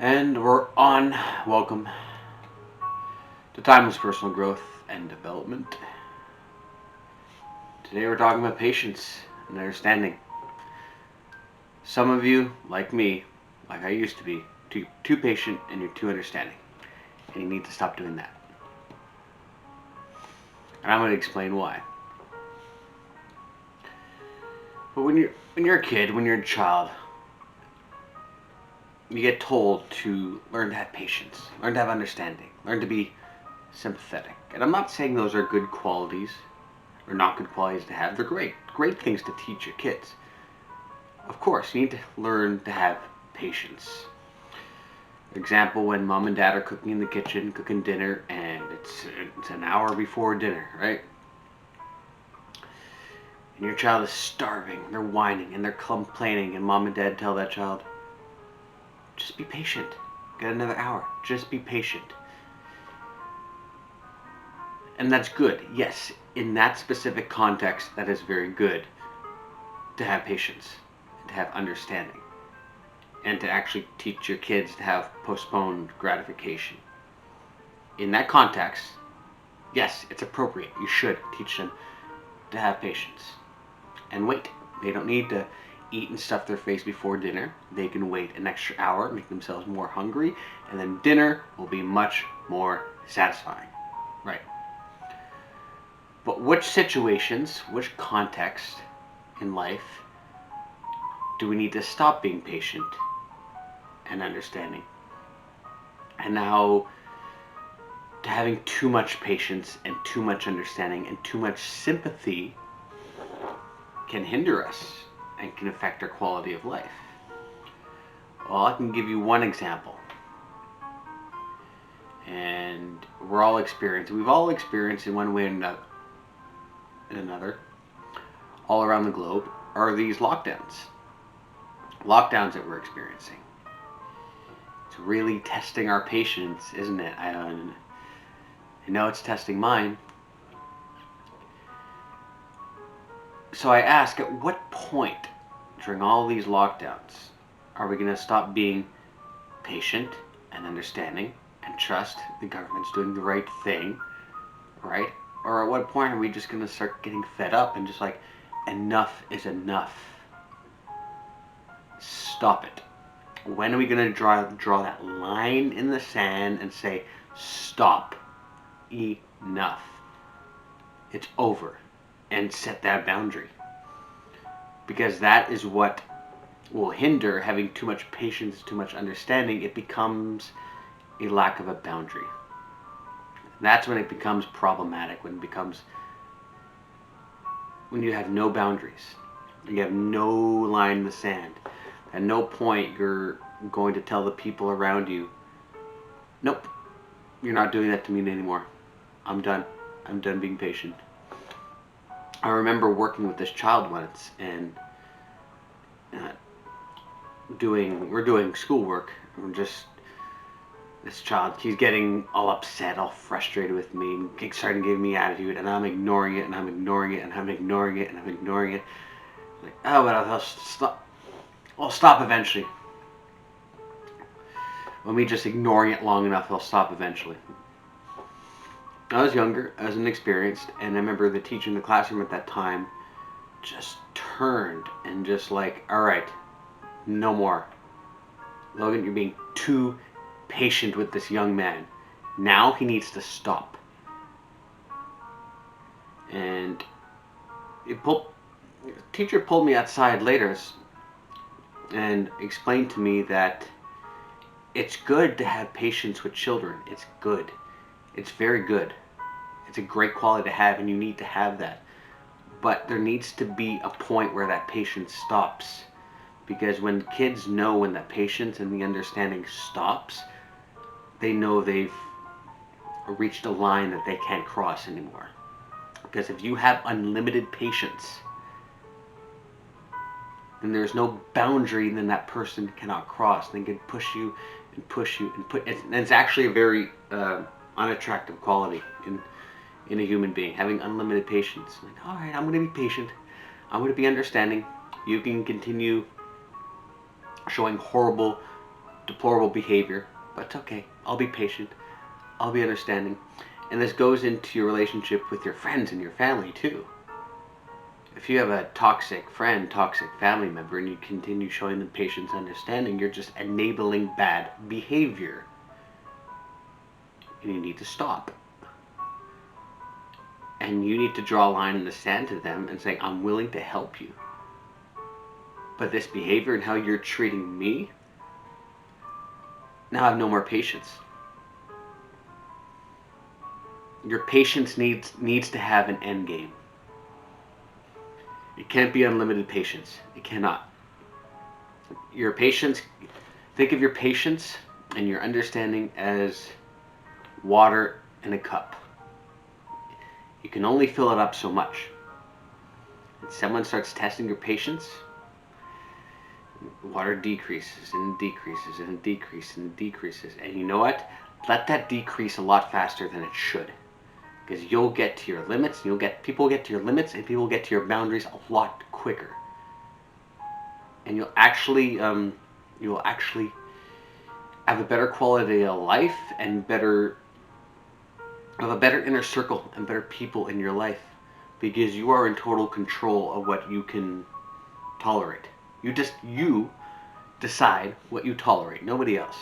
And we're on. Welcome to Timeless Personal Growth and Development. Today we're talking about patience and understanding. Some of you, like me, like I used to be, too patient and you're too understanding. And you need to stop doing that. And I'm going to explain why. But when you're a kid, when you're a child, you get told to learn to have patience, learn to have understanding, learn to be sympathetic. And I'm not saying those are good qualities or not good qualities to have. They're great things to teach your kids. Of course, you need to learn to have patience. For example, when mom and dad are cooking in the kitchen, cooking dinner, and it's an hour before dinner, right? And your child is starving, they're whining, and they're complaining, and mom and dad tell that child, just be patient. Get another hour. Just be patient. And that's good. Yes, in that specific context, that is very good to have patience, to have understanding, and to actually teach your kids to have postponed gratification. In that context, yes, it's appropriate. You should teach them to have patience and wait. They don't need to eat and stuff their face before dinner. They can wait an extra hour, make themselves more hungry, and then dinner will be much more satisfying. Right. But which situations, which context in life do we need to stop being patient and understanding? And now having too much patience and too much understanding and too much sympathy can hinder us and can affect our quality of life. Well, I can give you one example. And we've all experienced in one way or another, all around the globe, are these lockdowns. Lockdowns that we're experiencing. It's really testing our patience, isn't it? I know it's testing mine. So I ask, at what point during all these lockdowns are we going to stop being patient and understanding and trust the government's doing the right thing, right? Or at what point are we just going to start getting fed up and just like, enough is enough? Stop it. When are we going to draw that line in the sand and say, stop, enough, it's over, and set that boundary? Because that is what will hinder having too much patience, too much understanding. It becomes a lack of a boundary. That's when it becomes problematic, when you have no boundaries, you have no line in the sand. At no point you're going to tell the people around you, nope, you're not doing that to me anymore. I'm done being patient. I remember working with this child once, and we're doing schoolwork. This child, he's getting all upset, all frustrated with me, and starting giving me attitude, and I'm ignoring it, and I'm ignoring it, and I'm ignoring it, and I'm ignoring it. Like, oh, but I'll stop. I'll stop eventually. When we just ignoring it long enough, he'll stop eventually. I was younger, I was inexperienced, and I remember the teacher in the classroom at that time just turned and just like, all right, no more. Logan, you're being too patient with this young man. Now he needs to stop. And the teacher pulled me outside later and explained to me that it's good to have patience with children. It's good. It's very good. It's a great quality to have, and you need to have that. But there needs to be a point where that patience stops. Because when kids know when that patience and the understanding stops, they know they've reached a line that they can't cross anymore. Because if you have unlimited patience, then there's no boundary then that person cannot cross. They can push you and push you and it's actually a very unattractive quality in a human being, having unlimited patience. Like, all right, I'm going to be patient. I'm going to be understanding. You can continue showing horrible deplorable behavior, but it's okay. I'll be patient. I'll be understanding. And this goes into your relationship with your friends and your family too. If you have a toxic friend, toxic family member, and you continue showing them patience and understanding, you're just enabling bad behavior. And you need to stop. And you need to draw a line in the sand to them and say, I'm willing to help you. But this behavior and how you're treating me, now I have no more patience. Your patience needs to have an end game. It can't be unlimited patience. It cannot. Your patience, think of your patience and your understanding as water in a cup. You can only fill it up so much. If someone starts testing your patience, water decreases and decreases and decreases and decreases. And you know what? Let that decrease a lot faster than it should. Because you'll get to your limits, people get to your limits, and people get to your boundaries a lot quicker. And you'll actually have a better quality of life and have a better inner circle and better people in your life, because you are in total control of what you can tolerate. You decide what you tolerate, nobody else.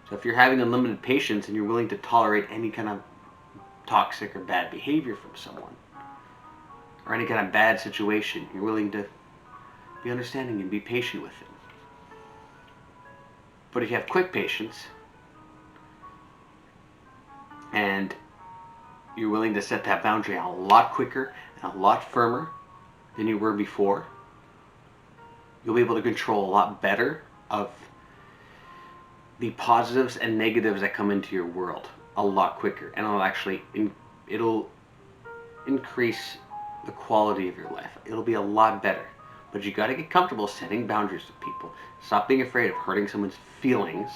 So if you're having unlimited patience and you're willing to tolerate any kind of toxic or bad behavior from someone, or any kind of bad situation, you're willing to be understanding and be patient with it. But if you have quick patience and you're willing to set that boundary a lot quicker and a lot firmer than you were before, you'll be able to control a lot better of the positives and negatives that come into your world a lot quicker, and it'll increase the quality of your life. It'll be a lot better. But you got to get comfortable setting boundaries with people. Stop being afraid of hurting someone's feelings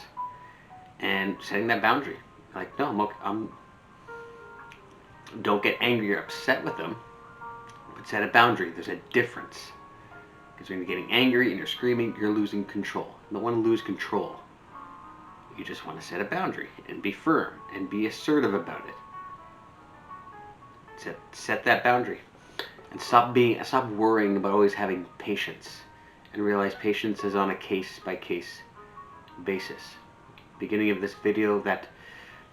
and setting that boundary. Like, no, don't get angry or upset with them, but set a boundary. There's a difference. Because when you're getting angry and you're screaming, you're losing control. You don't want to lose control. You just want to set a boundary and be firm and be assertive about it. Set that boundary. And stop worrying about always having patience, and realize patience is on a case-by-case basis. Beginning of this video, that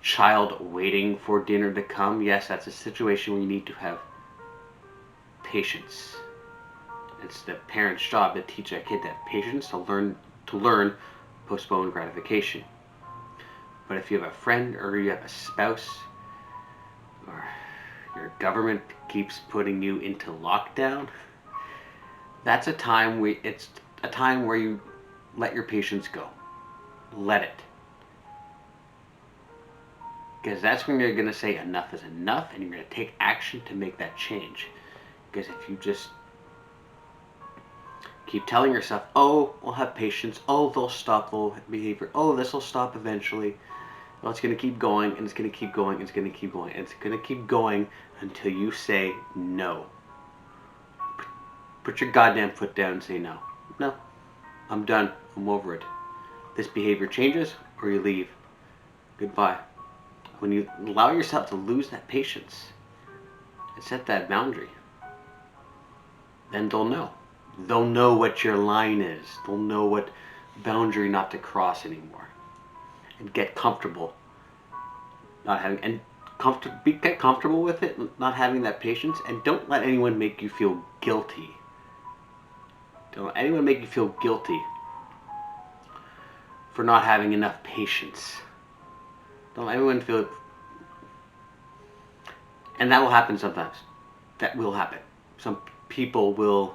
child waiting for dinner to come, yes, that's a situation where you need to have patience. It's the parent's job to teach that kid to have patience, to learn postponed gratification. But if you have a friend or you have a spouse, or your government keeps putting you into lockdown, it's a time where you let your patience go. Let it. Because that's when you're going to say enough is enough, and you're going to take action to make that change. Because if you just keep telling yourself, oh, we'll have patience, oh, they'll stop their behavior, oh, this will stop eventually, well, it's going to keep going, and it's going to keep going, and it's going to keep going, and it's going to keep going until you say no. Put your goddamn foot down and say no. No, I'm done. I'm over it. This behavior changes, or you leave. Goodbye. When you allow yourself to lose that patience and set that boundary, then they'll know. They'll know what your line is. They'll know what boundary not to cross anymore. And get comfortable get comfortable with it, not having that patience, and don't let anyone make you feel guilty. Don't let anyone make you feel guilty for not having enough patience. Don't let anyone feel, and that will happen sometimes. That will happen. Some people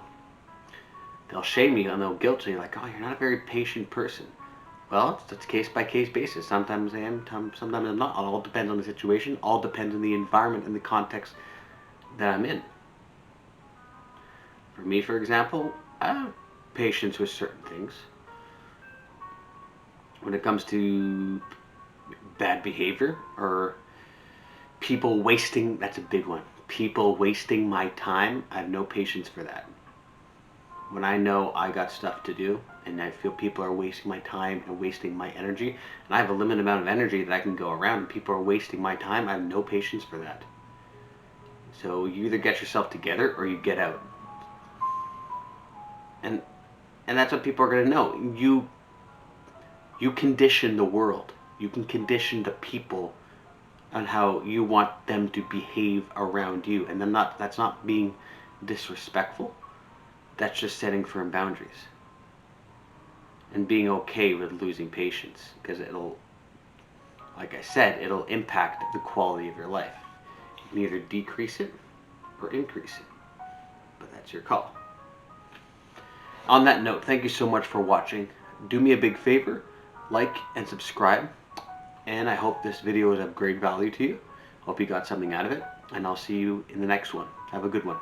they'll shame you and they'll guilt you, like, oh, you're not a very patient person. Well, it's case-by-case basis. Sometimes I am, sometimes I'm not. It all depends on the situation. All depends on the environment and the context that I'm in. For me, for example, I have patience with certain things. When it comes to bad behavior or people wasting, that's a big one. People wasting my time, I have no patience for that. When I know I got stuff to do and I feel people are wasting my time and wasting my energy, and I have a limited amount of energy that I can go around, and people are wasting my time, I have no patience for that. So you either get yourself together or you get out. And that's what people are going to know. You condition the world. You can condition the people on how you want them to behave around you. And that's not being disrespectful. That's just setting firm boundaries. And being okay with losing patience. Because it'll, like I said, it'll impact the quality of your life. You can either decrease it or increase it. But that's your call. On that note, thank you so much for watching. Do me a big favor, like and subscribe. And I hope this video was of great value to you. Hope you got something out of it. And I'll see you in the next one. Have a good one.